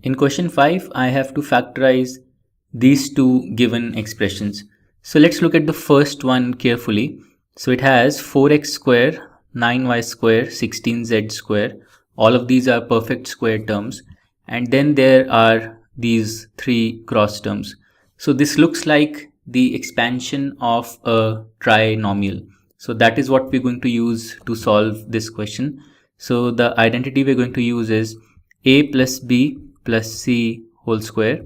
In question 5, I have to factorize these two given expressions. So let's look at the first one carefully. So it has 4x square, 9y square, 16z square. All of these are perfect square terms. And then there are these three cross terms. So this looks like the expansion of a trinomial. So that is what we're going to use to solve this question. So the identity we're going to use is a plus b plus c whole square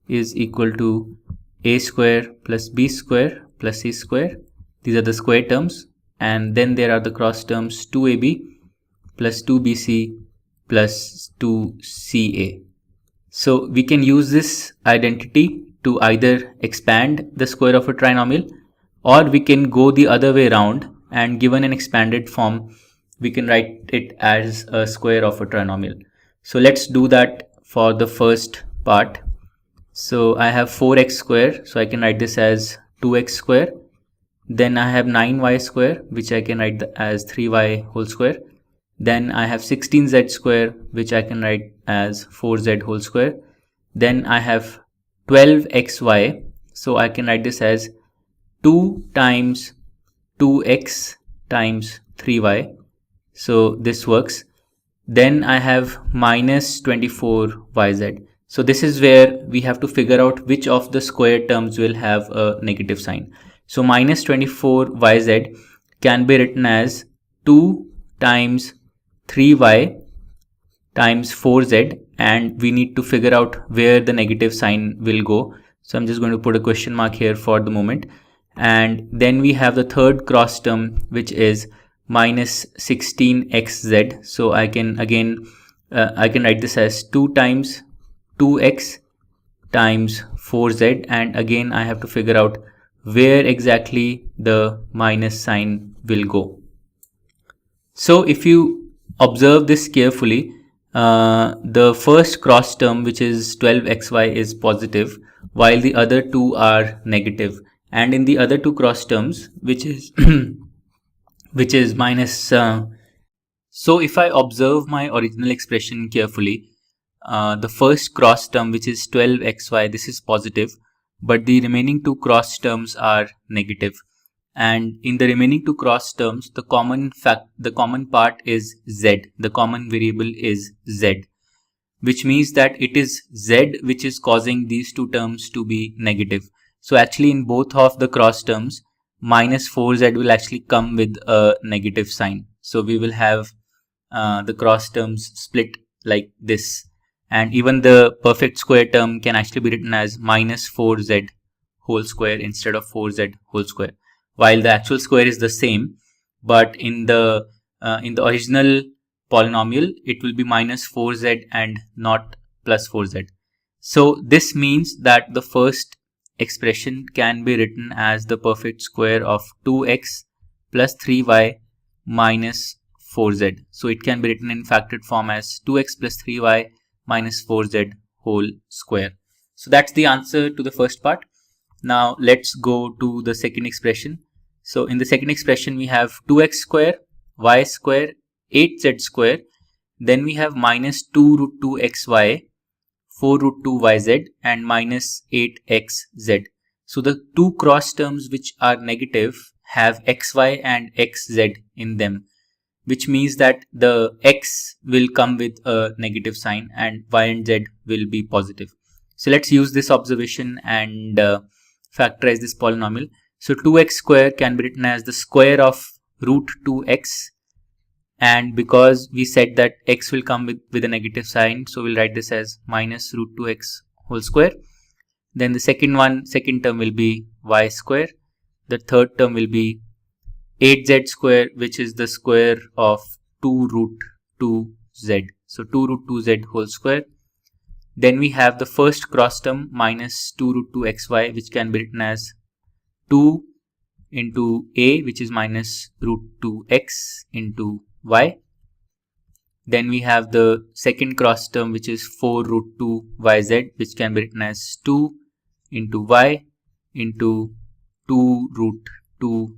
is equal to a square plus b square plus c square. These are the square terms, and then there are the cross terms 2ab plus 2bc plus 2ca. So we can use this identity to either expand the square of a trinomial, or we can go the other way around, and given an expanded form we can write it as a square of a trinomial. So let's do that for the first part. So I have 4x square, so I can write this as 2x square. Then I have 9y square, which I can write as 3y whole square. Then I have 16z square, which I can write as 4z whole square. Then I have 12xy, so I can write this as 2 times 2x times 3y. So this works. Then I have minus 24yz. So this is where we have to figure out which of the square terms will have a negative sign. So minus 24yz can be written as 2 times 3y times 4z, and we need to figure out where the negative sign will go. So I'm just going to put a question mark here for the moment. And then we have the third cross term, which is minus 16xz. So I can again I can write this as 2 times 2x times 4z, and again I have to figure out where exactly the minus sign will go. So if you observe this carefully, the first cross term, which is 12xy, is positive, while the other two are negative. And in the other two cross terms, which is which is minus, so if I observe my original expression carefully, the first cross term, which is 12xy, this is positive, but the remaining two cross terms are negative. And in the remaining two cross terms, the common part is z. The common variable is z, which means that it is z which is causing these two terms to be negative. So actually in both of the cross terms, minus 4z will actually come with a negative sign. So we will have the cross terms split like this. And even the perfect square term can actually be written as minus 4z whole square instead of 4z whole square. While the actual square is the same, but in the original polynomial, it will be minus 4z and not plus 4z. So this means that the first expression can be written as the perfect square of 2x plus 3y minus 4z. So it can be written in factored form as 2x plus 3y minus 4z whole square. So that's the answer to the first part. Now let's go to the second expression. So in the second expression, we have 2x square, y square, 8z square. Then we have minus 2 root 2 xy, 4 root 2 yz, and minus 8xz. So the two cross terms which are negative have xy and xz in them, which means that the x will come with a negative sign and y and z will be positive. So let's use this observation and factorize this polynomial. So 2x square can be written as the square of root 2x, and because we said that x will come with a negative sign, so we'll write this as minus root 2x whole square. Then the second term will be y square. The third term will be 8z square, which is the square of 2 root 2z. So 2 root 2z whole square. Then we have the first cross term minus 2 root 2 xy, which can be written as 2 into a, which is minus root 2x into y. Then we have the second cross term, which is 4 root 2 yz, which can be written as 2 into y into 2 root 2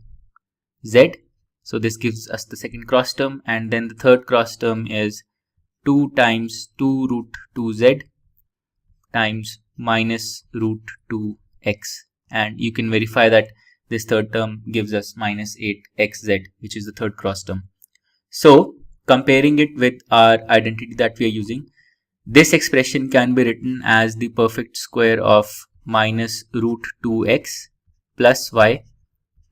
z. So this gives us the second cross term. And then the third cross term is 2 times 2 root 2z times minus root 2x, and you can verify that this third term gives us minus 8xz, which is the third cross term. So comparing it with our identity that we are using, this expression can be written as the perfect square of minus root 2x plus y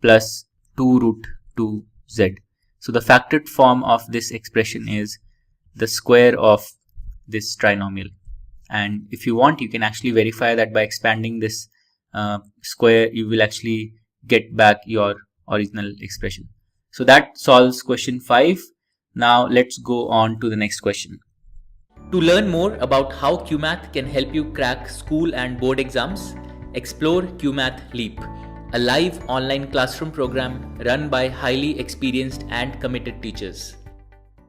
plus 2 root 2z. So the factored form of this expression is the square of this trinomial. And if you want, you can actually verify that by expanding this square, you will actually get back your original expression. So that solves question 5. Now let's go on to the next question. To learn more about how QMath can help you crack school and board exams, explore QMath Leap, a live online classroom program run by highly experienced and committed teachers.